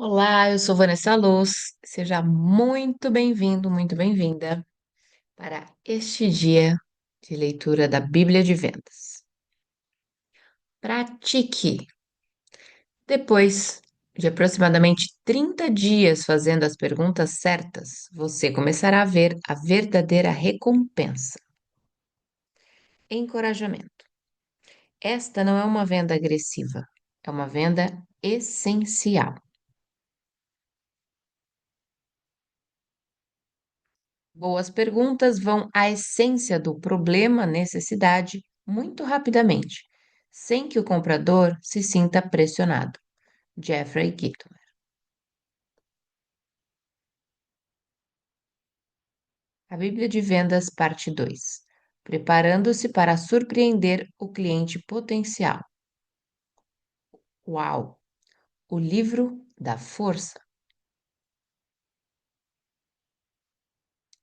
Olá, eu sou Vanessa Luz. Seja muito bem-vindo, muito bem-vinda para este dia de leitura da Bíblia de Vendas. Pratique. Depois de aproximadamente 30 dias fazendo as perguntas certas, você começará a ver a verdadeira recompensa. Encorajamento. Esta não é uma venda agressiva, é uma venda essencial. Boas perguntas vão à essência do problema, necessidade, muito rapidamente, sem que o comprador se sinta pressionado. Jeffrey Gitomer. A Bíblia de Vendas, parte 2. Preparando-se para surpreender o cliente potencial. Uau! O livro da força.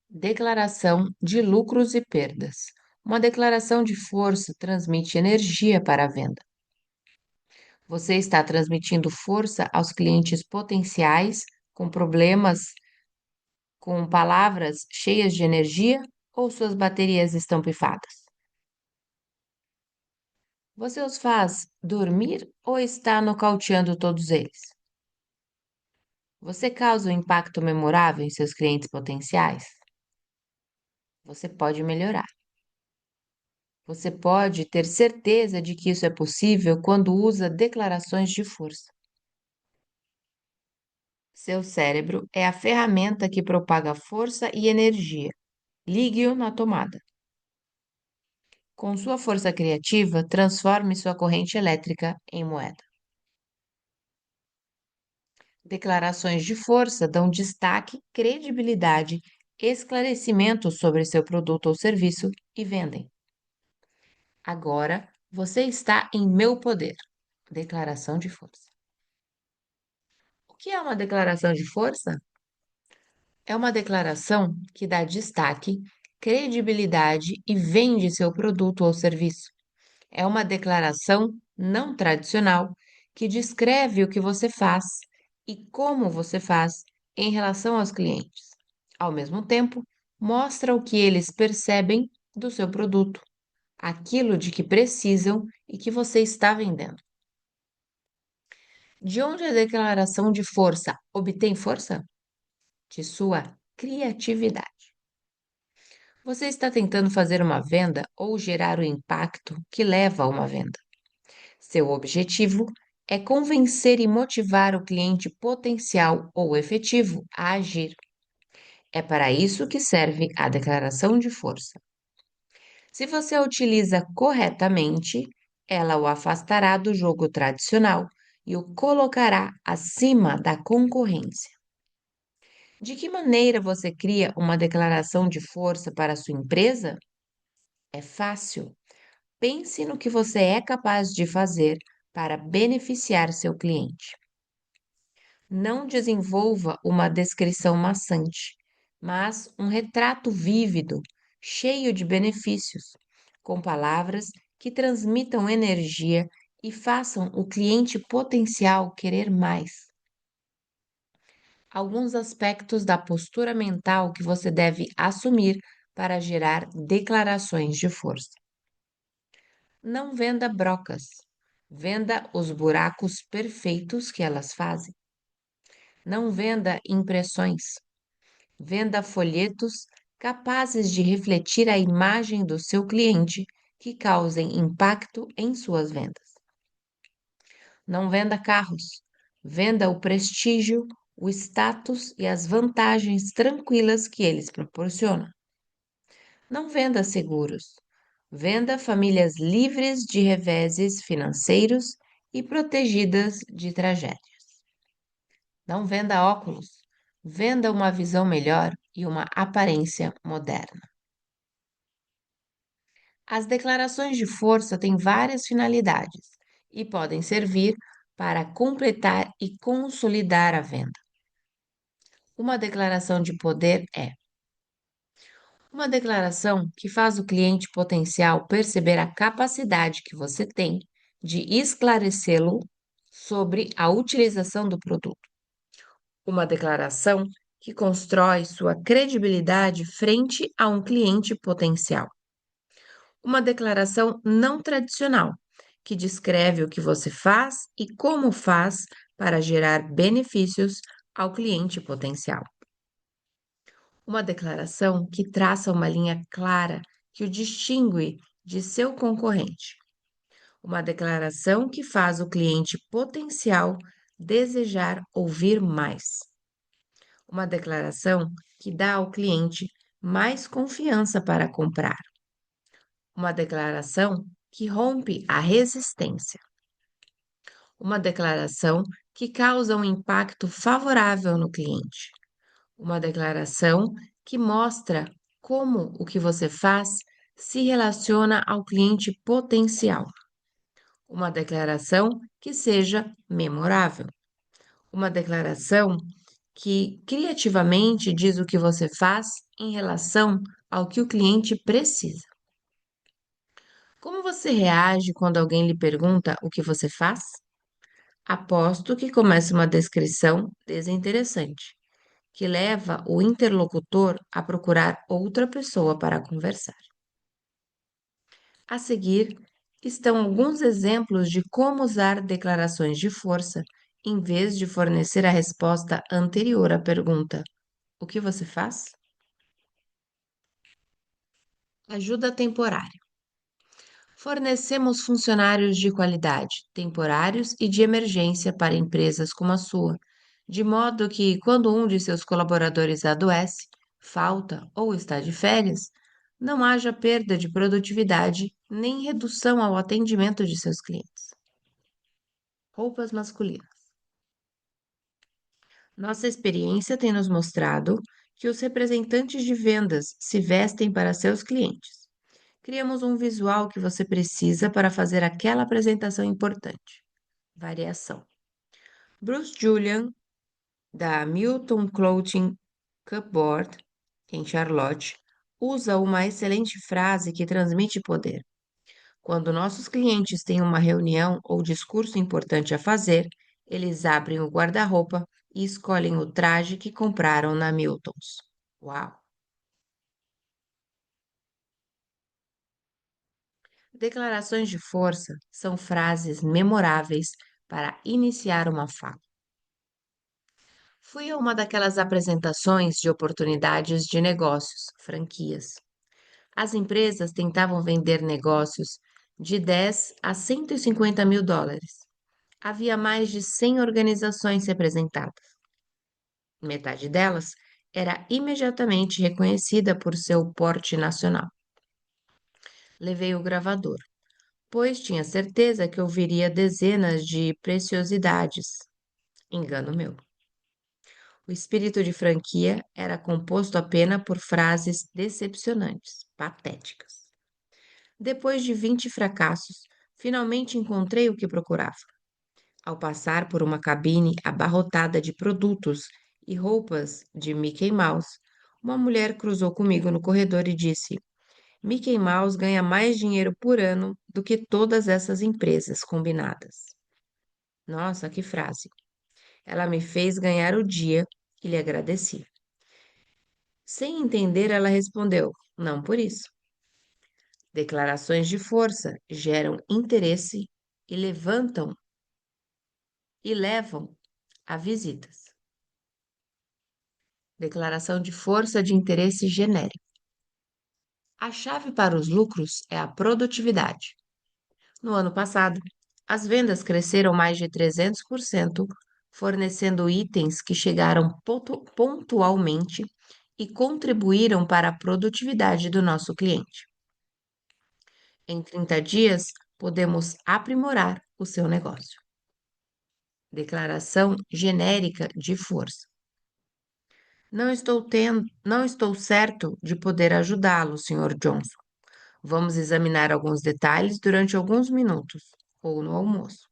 Declaração de lucros e perdas. Uma declaração de força transmite energia para a venda. Você está transmitindo força aos clientes potenciais com problemas, com palavras cheias de energia ou suas baterias estão pifadas? Você os faz dormir ou está nocauteando todos eles? Você causa um impacto memorável em seus clientes potenciais? Você pode melhorar. Você pode ter certeza de que isso é possível quando usa declarações de força. Seu cérebro é a ferramenta que propaga força e energia. Ligue-o na tomada. Com sua força criativa, transforme sua corrente elétrica em moeda. Declarações de força dão destaque, credibilidade, esclarecimento sobre seu produto ou serviço e vendem. Agora você está em meu poder. Declaração de força. O que é uma declaração de força? É uma declaração que dá destaque, credibilidade e vende seu produto ou serviço. É uma declaração não tradicional que descreve o que você faz e como você faz em relação aos clientes. Ao mesmo tempo, mostra o que eles percebem do seu produto, aquilo de que precisam e que você está vendendo. De onde a declaração de força obtém força? De sua criatividade. Você está tentando fazer uma venda ou gerar o impacto que leva a uma venda. Seu objetivo é convencer e motivar o cliente potencial ou efetivo a agir. É para isso que serve a declaração de força. Se você a utiliza corretamente, ela o afastará do jogo tradicional e o colocará acima da concorrência. De que maneira você cria uma declaração de força para a sua empresa? É fácil. Pense no que você é capaz de fazer para beneficiar seu cliente. Não desenvolva uma descrição maçante, mas um retrato vívido, cheio de benefícios, com palavras que transmitam energia e façam o cliente potencial querer mais. Alguns aspectos da postura mental que você deve assumir para gerar declarações de força. Não venda brocas, venda os buracos perfeitos que elas fazem. Não venda impressões, venda folhetos capazes de refletir a imagem do seu cliente que causem impacto em suas vendas. Não venda carros, venda o prestígio, o status e as vantagens tranquilas que eles proporcionam. Não venda seguros, venda famílias livres de reveses financeiros e protegidas de tragédias. Não venda óculos, venda uma visão melhor e uma aparência moderna. As declarações de força têm várias finalidades e podem servir para completar e consolidar a venda. Uma declaração de poder é uma declaração que faz o cliente potencial perceber a capacidade que você tem de esclarecê-lo sobre a utilização do produto. Uma declaração que constrói sua credibilidade frente a um cliente potencial. Uma declaração não tradicional, que descreve o que você faz e como faz para gerar benefícios ao cliente potencial. Uma declaração que traça uma linha clara que o distingue de seu concorrente. Uma declaração que faz o cliente potencial desejar ouvir mais. Uma declaração que dá ao cliente mais confiança para comprar. Uma declaração que rompe a resistência. Uma declaração que causa um impacto favorável no cliente. Uma declaração que mostra como o que você faz se relaciona ao cliente potencial. Uma declaração que seja memorável. Uma declaração que criativamente diz o que você faz em relação ao que o cliente precisa. Como você reage quando alguém lhe pergunta o que você faz? Aposto que começa uma descrição desinteressante, que leva o interlocutor a procurar outra pessoa para conversar. A seguir, estão alguns exemplos de como usar declarações de força em vez de fornecer a resposta anterior à pergunta: o que você faz? Ajuda temporária. Fornecemos funcionários de qualidade, temporários e de emergência para empresas como a sua, de modo que, quando um de seus colaboradores adoece, falta ou está de férias, não haja perda de produtividade nem redução ao atendimento de seus clientes. Roupas masculinas. Nossa experiência tem nos mostrado que os representantes de vendas se vestem para seus clientes. Criamos um visual que você precisa para fazer aquela apresentação importante. Variação. Bruce Julian, da Milton Clothing Cupboard, em Charlotte, usa uma excelente frase que transmite poder. Quando nossos clientes têm uma reunião ou discurso importante a fazer, eles abrem o guarda-roupa e escolhem o traje que compraram na Miltons. Uau! Declarações de força são frases memoráveis para iniciar uma fala. Fui a uma daquelas apresentações de oportunidades de negócios, franquias. As empresas tentavam vender negócios de 10 a 150 mil dólares. Havia mais de 100 organizações representadas. Metade delas era imediatamente reconhecida por seu porte nacional. Levei o gravador, pois tinha certeza que ouviria dezenas de preciosidades. Engano meu. O espírito de franquia era composto apenas por frases decepcionantes, patéticas. Depois de 20 fracassos, finalmente encontrei o que procurava. Ao passar por uma cabine abarrotada de produtos e roupas de Mickey Mouse, uma mulher cruzou comigo no corredor e disse: Mickey Mouse ganha mais dinheiro por ano do que todas essas empresas combinadas. Nossa, que frase! Ela me fez ganhar o dia e lhe agradeci. Sem entender, ela respondeu: não por isso. Declarações de força geram interesse e levam a visitas. Declaração de força de interesse genérico. A chave para os lucros é a produtividade. No ano passado, as vendas cresceram mais de 300%, fornecendo itens que chegaram pontualmente e contribuíram para a produtividade do nosso cliente. Em 30 dias, podemos aprimorar o seu negócio. Declaração genérica de força. Não estou certo de poder ajudá-lo, Sr. Johnson. Vamos examinar alguns detalhes durante alguns minutos ou no almoço.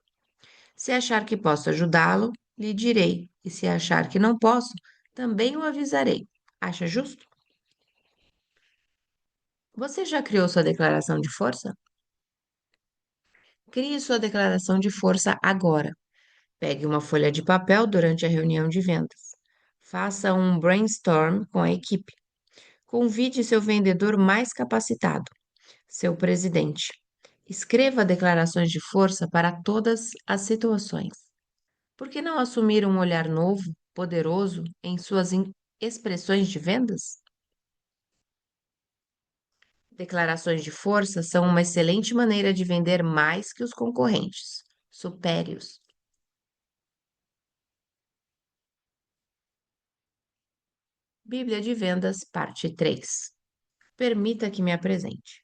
Se achar que posso ajudá-lo, lhe direi, e se achar que não posso, também o avisarei. Acha justo? Você já criou sua declaração de força? Crie sua declaração de força agora. Pegue uma folha de papel durante a reunião de vendas. Faça um brainstorm com a equipe. Convide seu vendedor mais capacitado, seu presidente. Escreva declarações de força para todas as situações. Por que não assumir um olhar novo, poderoso em suas expressões de vendas? Declarações de força são uma excelente maneira de vender mais que os concorrentes. Supere-os. Bíblia de Vendas, parte 3. Permita que me apresente.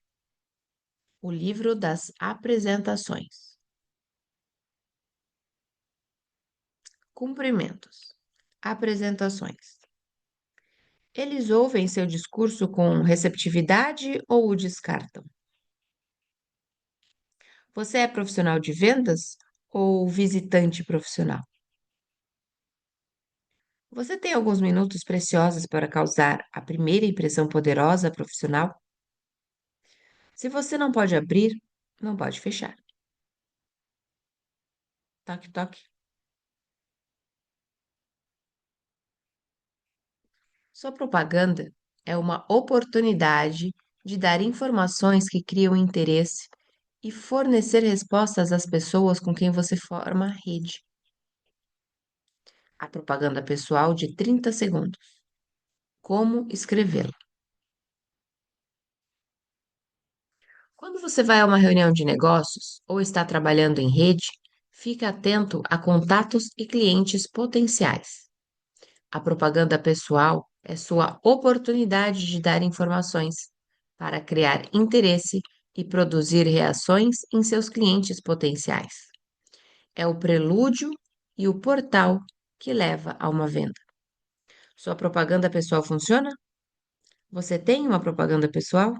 O livro das apresentações. Cumprimentos. Apresentações. Eles ouvem seu discurso com receptividade ou o descartam? Você é profissional de vendas ou visitante profissional? Você tem alguns minutos preciosos para causar a primeira impressão poderosa profissional? Se você não pode abrir, não pode fechar. Toque, toque. Sua propaganda é uma oportunidade de dar informações que criam interesse e fornecer respostas às pessoas com quem você forma rede. A propaganda pessoal de 30 segundos. Como escrevê-la? Quando você vai a uma reunião de negócios ou está trabalhando em rede, fique atento a contatos e clientes potenciais. A propaganda pessoal é sua oportunidade de dar informações para criar interesse e produzir reações em seus clientes potenciais. É o prelúdio e o portal que leva a uma venda. Sua propaganda pessoal funciona? Você tem uma propaganda pessoal?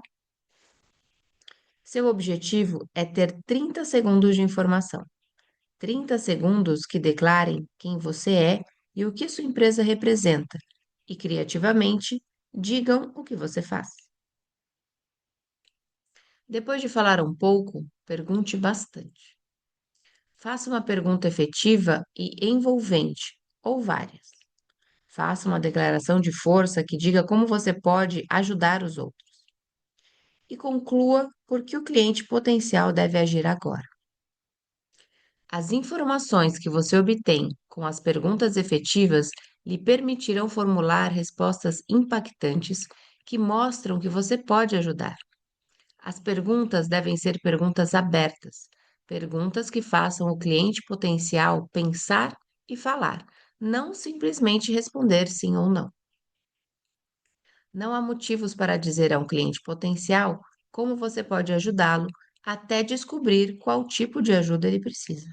Seu objetivo é ter 30 segundos de informação. 30 segundos que declarem quem você é e o que sua empresa representa, e criativamente digam o que você faz. Depois de falar um pouco, pergunte bastante. Faça uma pergunta efetiva e envolvente, ou várias. Faça uma declaração de força que diga como você pode ajudar os outros. E conclua por que o cliente potencial deve agir agora. As informações que você obtém com as perguntas efetivas lhe permitirão formular respostas impactantes que mostram que você pode ajudar. As perguntas devem ser perguntas abertas, perguntas que façam o cliente potencial pensar e falar, não simplesmente responder sim ou não. Não há motivos para dizer a um cliente potencial como você pode ajudá-lo até descobrir qual tipo de ajuda ele precisa.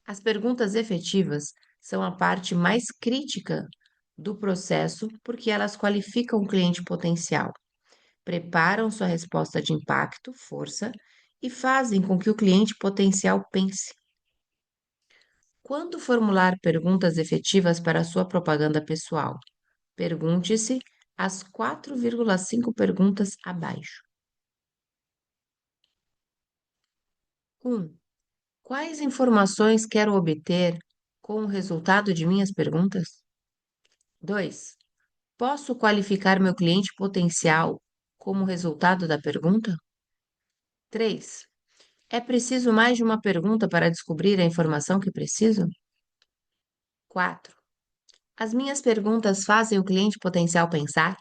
As perguntas efetivas são a parte mais crítica do processo porque elas qualificam o cliente potencial, preparam sua resposta de impacto, força e fazem com que o cliente potencial pense. Quando formular perguntas efetivas para a sua propaganda pessoal, pergunte-se as 4,5 perguntas abaixo. 1. Quais informações quero obter com o resultado de minhas perguntas? 2. Posso qualificar meu cliente potencial como resultado da pergunta? 3. É preciso mais de uma pergunta para descobrir a informação que preciso? 4. As minhas perguntas fazem o cliente potencial pensar?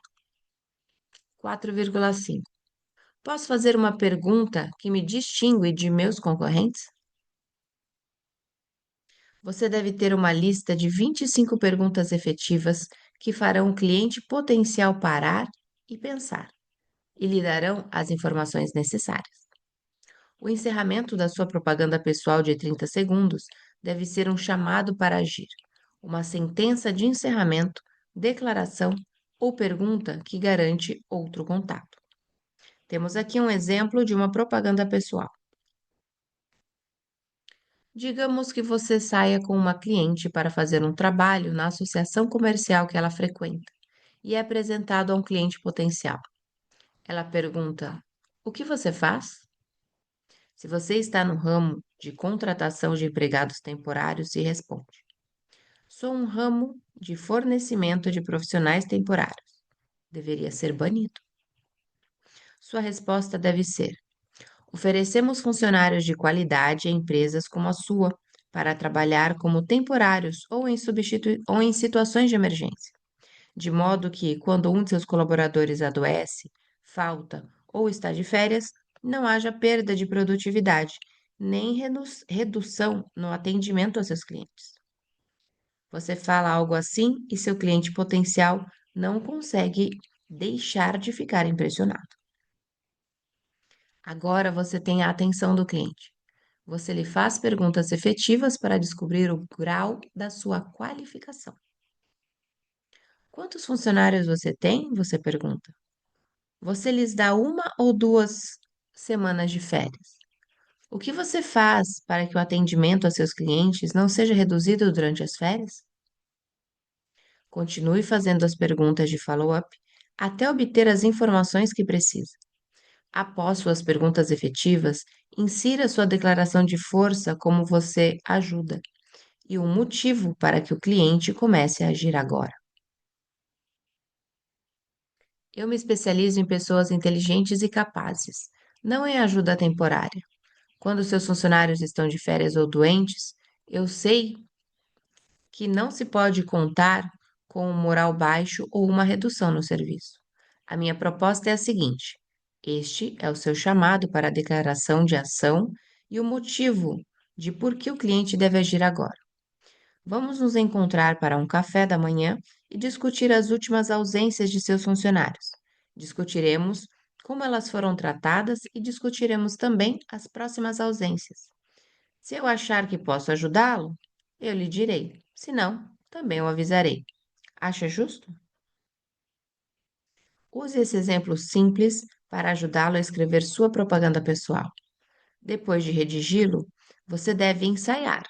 4,5. Posso fazer uma pergunta que me distingue de meus concorrentes? Você deve ter uma lista de 25 perguntas efetivas que farão o cliente potencial parar e pensar e lhe darão as informações necessárias. O encerramento da sua propaganda pessoal de 30 segundos deve ser um chamado para agir, uma sentença de encerramento, declaração ou pergunta que garante outro contato. Temos aqui um exemplo de uma propaganda pessoal. Digamos que você saia com uma cliente para fazer um trabalho na associação comercial que ela frequenta e é apresentado a um cliente potencial. Ela pergunta: O que você faz? Se você está no ramo de contratação de empregados temporários, se responde: Sou um ramo de fornecimento de profissionais temporários. Deveria ser banido. Sua resposta deve ser: oferecemos funcionários de qualidade a empresas como a sua para trabalhar como temporários ou em situações de emergência, de modo que, quando um de seus colaboradores adoece, falta ou está de férias, não haja perda de produtividade, nem redução no atendimento aos seus clientes. Você fala algo assim e seu cliente potencial não consegue deixar de ficar impressionado. Agora você tem a atenção do cliente. Você lhe faz perguntas efetivas para descobrir o grau da sua qualificação. Quantos funcionários você tem? Você pergunta. Você lhes dá 1 ou 2 semanas de férias. O que você faz para que o atendimento a seus clientes não seja reduzido durante as férias? Continue fazendo as perguntas de follow-up até obter as informações que precisa. Após suas perguntas efetivas, insira sua declaração de força como você ajuda e o motivo para que o cliente comece a agir agora. Eu me especializo em pessoas inteligentes e capazes, não em ajuda temporária. Quando seus funcionários estão de férias ou doentes, eu sei que não se pode contar com um moral baixo ou uma redução no serviço. A minha proposta é a seguinte: este é o seu chamado para a declaração de ação e o motivo de por que o cliente deve agir agora. Vamos nos encontrar para um café da manhã e discutir as últimas ausências de seus funcionários. Discutiremos como elas foram tratadas e discutiremos também as próximas ausências. Se eu achar que posso ajudá-lo, eu lhe direi. Se não, também o avisarei. Acha justo? Use esse exemplo simples para ajudá-lo a escrever sua propaganda pessoal. Depois de redigi-lo, você deve ensaiar.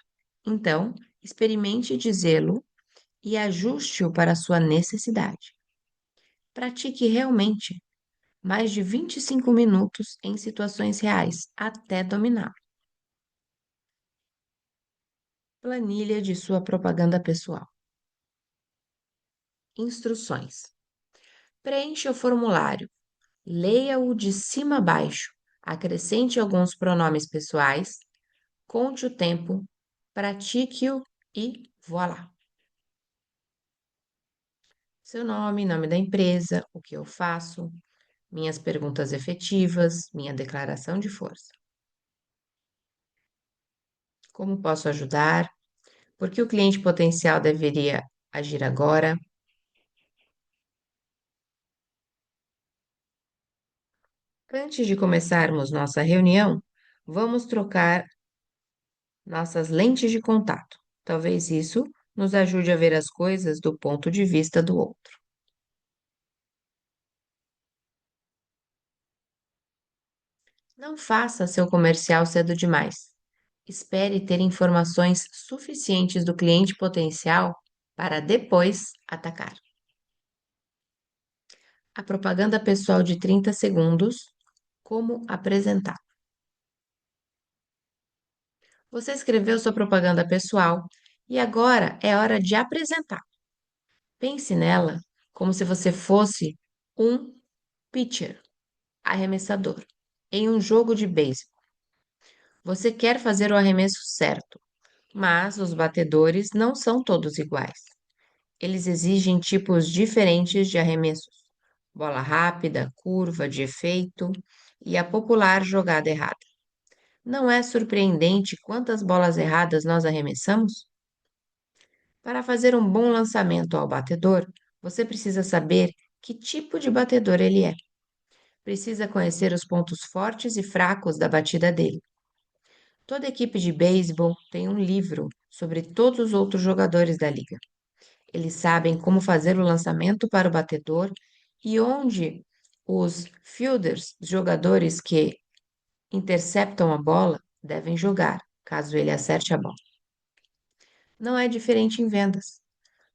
Então, experimente dizê-lo e ajuste-o para a sua necessidade. Pratique realmente mais de 25 minutos em situações reais até dominá-lo. Planilha de sua propaganda pessoal. Instruções. Preencha o formulário. Leia-o de cima a baixo. Acrescente alguns pronomes pessoais. Conte o tempo. Pratique-o e voilá. Seu nome, nome da empresa, o que eu faço, minhas perguntas efetivas, minha declaração de força. Como posso ajudar? Por que o cliente potencial deveria agir agora? Antes de começarmos nossa reunião, vamos trocar nossas lentes de contato. Talvez isso nos ajude a ver as coisas do ponto de vista do outro. Não faça seu comercial cedo demais. Espere ter informações suficientes do cliente potencial para depois atacar. A propaganda pessoal de 30 segundos. Como apresentar? Você escreveu sua propaganda pessoal e agora é hora de apresentar. Pense nela como se você fosse um pitcher, arremessador, em um jogo de beisebol. Você quer fazer o arremesso certo, mas os batedores não são todos iguais. Eles exigem tipos diferentes de arremessos: bola rápida, curva, de efeito e a popular jogada errada. Não é surpreendente quantas bolas erradas nós arremessamos? Para fazer um bom lançamento ao batedor, você precisa saber que tipo de batedor ele é. Precisa conhecer os pontos fortes e fracos da batida dele. Toda equipe de beisebol tem um livro sobre todos os outros jogadores da liga. Eles sabem como fazer o lançamento para o batedor e onde os fielders, jogadores que interceptam a bola, devem jogar, caso ele acerte a bola. Não é diferente em vendas.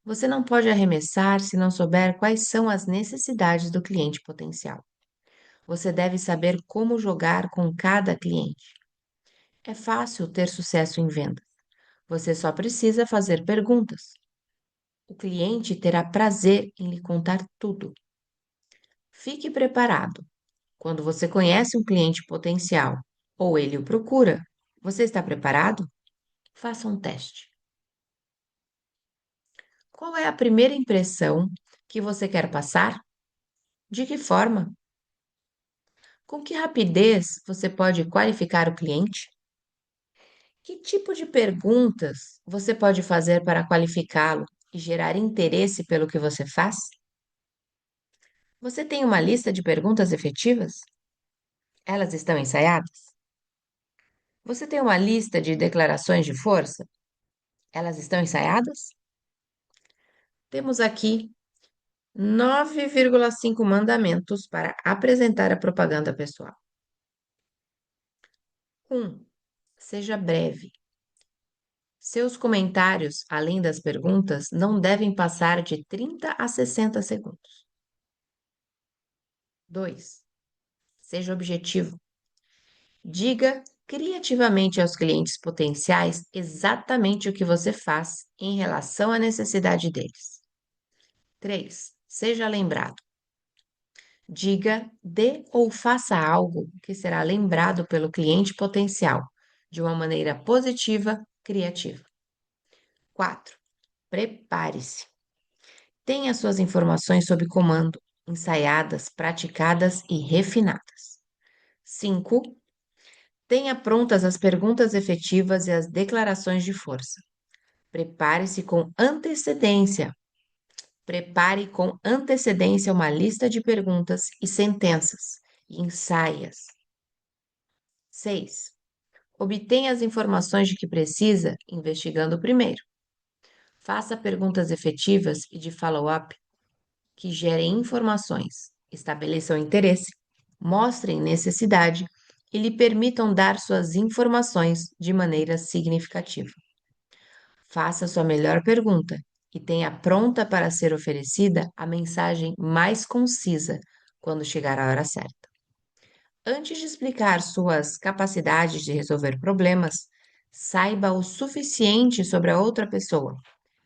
Você não pode arremessar se não souber quais são as necessidades do cliente potencial. Você deve saber como jogar com cada cliente. É fácil ter sucesso em vendas. Você só precisa fazer perguntas. O cliente terá prazer em lhe contar tudo. Fique preparado. Quando você conhece um cliente potencial ou ele o procura, você está preparado? Faça um teste. Qual é a primeira impressão que você quer passar? De que forma? Com que rapidez você pode qualificar o cliente? Que tipo de perguntas você pode fazer para qualificá-lo e gerar interesse pelo que você faz? Você tem uma lista de perguntas efetivas? Elas estão ensaiadas? Você tem uma lista de declarações de força? Elas estão ensaiadas? Temos aqui 9,5 mandamentos para apresentar a propaganda pessoal. 1. Seja breve. Seus comentários, além das perguntas, não devem passar de 30 a 60 segundos. 2. Seja objetivo. Diga criativamente aos clientes potenciais exatamente o que você faz em relação à necessidade deles. 3. Seja lembrado. Diga, dê ou faça algo que será lembrado pelo cliente potencial de uma maneira positiva, criativa. 4. Prepare-se. Tenha suas informações sob comando, ensaiadas, praticadas e refinadas. 5. Tenha prontas as perguntas efetivas e as declarações de força. Prepare-se com antecedência. Prepare com antecedência uma lista de perguntas e sentenças e ensaias. 6. Obtenha as informações de que precisa investigando primeiro. Faça perguntas efetivas e de follow-up que gerem informações, estabeleçam interesse, mostrem necessidade e lhe permitam dar suas informações de maneira significativa. Faça sua melhor pergunta e tenha pronta para ser oferecida a mensagem mais concisa quando chegar a hora certa. Antes de explicar suas capacidades de resolver problemas, saiba o suficiente sobre a outra pessoa,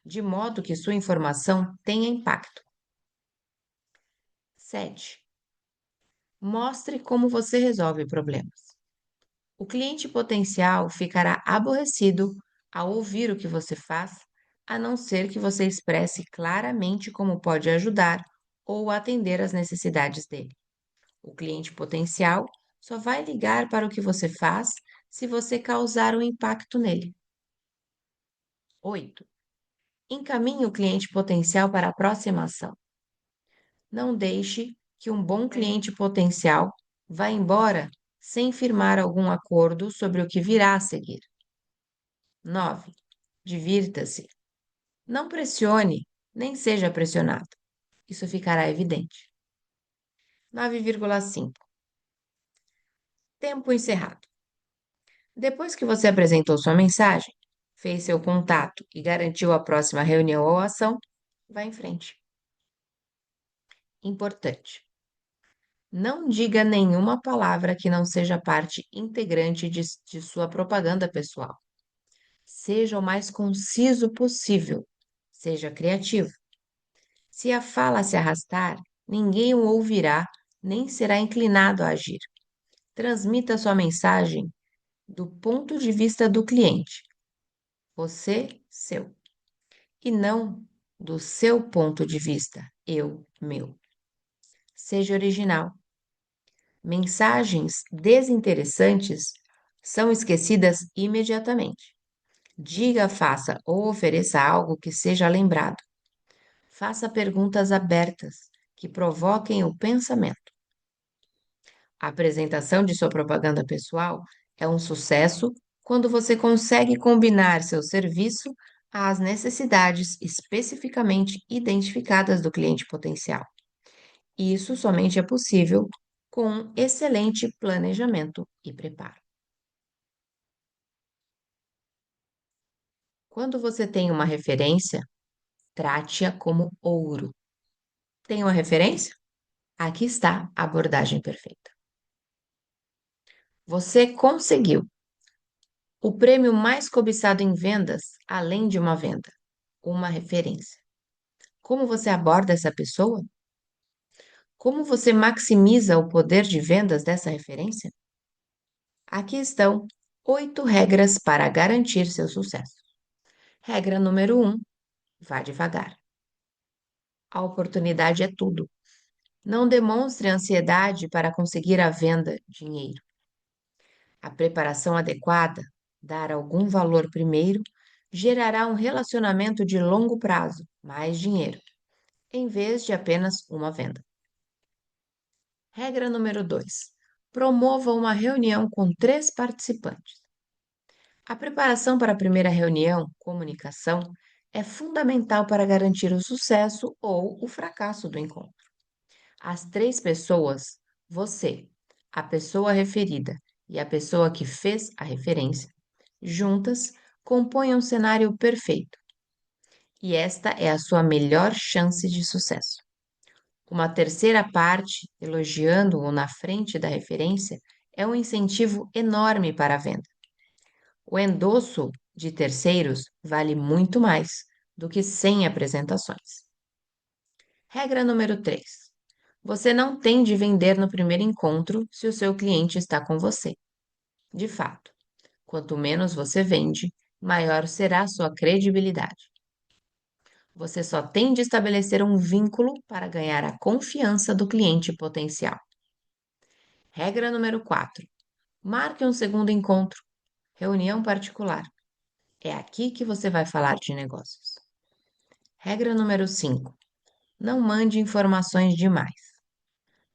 de modo que sua informação tenha impacto. 7. Mostre como você resolve problemas. O cliente potencial ficará aborrecido ao ouvir o que você faz, a não ser que você expresse claramente como pode ajudar ou atender às necessidades dele. O cliente potencial só vai ligar para o que você faz se você causar um impacto nele. 8. Encaminhe o cliente potencial para a próxima ação. Não deixe que um bom cliente potencial vá embora sem firmar algum acordo sobre o que virá a seguir. 9. Divirta-se. Não pressione, nem seja pressionado. Isso ficará evidente. 9,5. Tempo encerrado. Depois que você apresentou sua mensagem, fez seu contato e garantiu a próxima reunião ou ação, vá em frente. Importante. Não diga nenhuma palavra que não seja parte integrante de sua propaganda pessoal. Seja o mais conciso possível. Seja criativo. Se a fala se arrastar, ninguém o ouvirá, nem será inclinado a agir. Transmita sua mensagem do ponto de vista do cliente, você, seu, e não do seu ponto de vista, eu, meu. Seja original. Mensagens desinteressantes são esquecidas imediatamente. Diga, faça ou ofereça algo que seja lembrado. Faça perguntas abertas que provoquem o pensamento. A apresentação de sua propaganda pessoal é um sucesso quando você consegue combinar seu serviço às necessidades especificamente identificadas do cliente potencial. Isso somente é possível com um excelente planejamento e preparo. Quando você tem uma referência, trate-a como ouro. Tem uma referência? Aqui está a abordagem perfeita. Você conseguiu o prêmio mais cobiçado em vendas, além de uma venda, uma referência. Como você aborda essa pessoa? Como você maximiza o poder de vendas dessa referência? Aqui estão 8 regras para garantir seu sucesso. Regra número 1: vá devagar. A oportunidade é tudo. Não demonstre ansiedade para conseguir a venda, dinheiro. A preparação adequada, dar algum valor primeiro, gerará um relacionamento de longo prazo, mais dinheiro, em vez de apenas uma venda. Regra número 2: promova uma reunião com 3 participantes. A preparação para a primeira reunião, comunicação, é fundamental para garantir o sucesso ou o fracasso do encontro. As 3 pessoas, você, a pessoa referida e a pessoa que fez a referência, juntas, compõem um cenário perfeito. E esta é a sua melhor chance de sucesso. Uma terceira parte, elogiando-o na frente da referência, é um incentivo enorme para a venda. O endosso de terceiros vale muito mais do que 100 apresentações. Regra número 3: você não tem de vender no primeiro encontro se o seu cliente está com você. De fato, quanto menos você vende, maior será a sua credibilidade. Você só tem de estabelecer um vínculo para ganhar a confiança do cliente potencial. Regra número 4: marque um segundo encontro, reunião particular. É aqui que você vai falar de negócios. Regra número 5: não mande informações demais.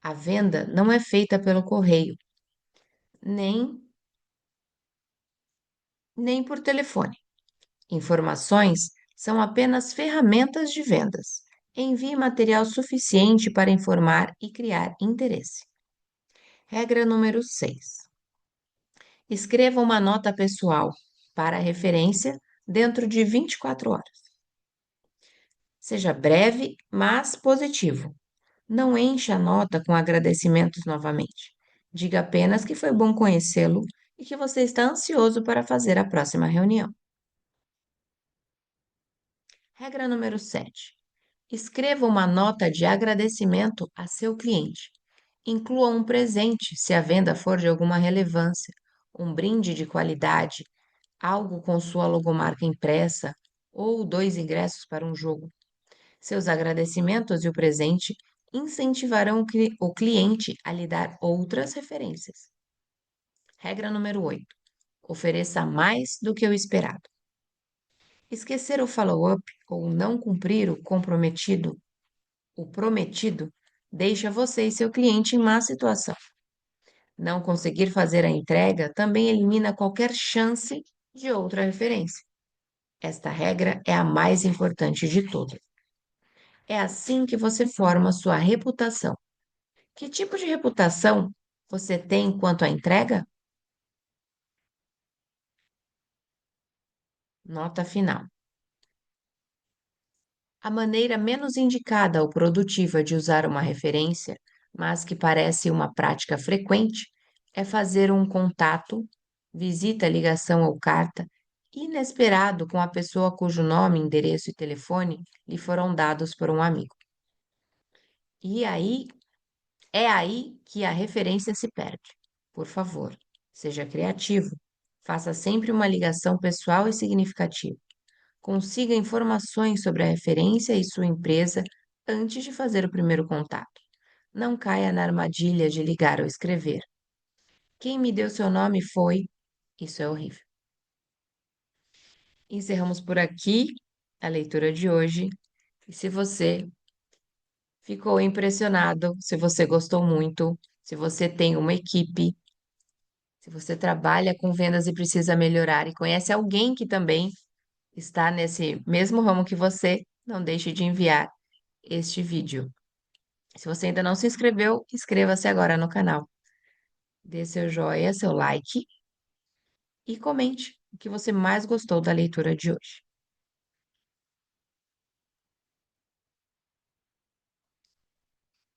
A venda não é feita pelo correio, nem, nem por telefone. Informações são apenas ferramentas de vendas. Envie material suficiente para informar e criar interesse. Regra número 6: escreva uma nota pessoal para referência dentro de 24 horas. Seja breve, mas positivo. Não encha a nota com agradecimentos novamente. Diga apenas que foi bom conhecê-lo e que você está ansioso para fazer a próxima reunião. Regra número 7: escreva uma nota de agradecimento a seu cliente. Inclua um presente, se a venda for de alguma relevância, um brinde de qualidade, algo com sua logomarca impressa ou 2 ingressos para um jogo. Seus agradecimentos e o presente incentivarão o cliente a lhe dar outras referências. Regra número 8: ofereça mais do que o esperado. Esquecer o follow-up ou não cumprir o prometido, deixa você e seu cliente em má situação. Não conseguir fazer a entrega também elimina qualquer chance de outra referência. Esta regra é a mais importante de todas. É assim que você forma sua reputação. Que tipo de reputação você tem quanto à entrega? Nota final. A maneira menos indicada ou produtiva de usar uma referência, mas que parece uma prática frequente, é fazer um contato, visita, ligação ou carta inesperado com a pessoa cujo nome, endereço e telefone lhe foram dados por um amigo. E aí, é aí que a referência se perde. Por favor, seja criativo. Faça sempre uma ligação pessoal e significativa. Consiga informações sobre a referência e sua empresa antes de fazer o primeiro contato. Não caia na armadilha de ligar ou escrever. Quem me deu seu nome foi. Isso é horrível. Encerramos por aqui a leitura de hoje. E se você ficou impressionado, se você gostou muito, se você tem uma equipe, se você trabalha com vendas e precisa melhorar e conhece alguém que também está nesse mesmo ramo que você, não deixe de enviar este vídeo. Se você ainda não se inscreveu, inscreva-se agora no canal. Dê seu joinha, seu like e comente o que você mais gostou da leitura de hoje.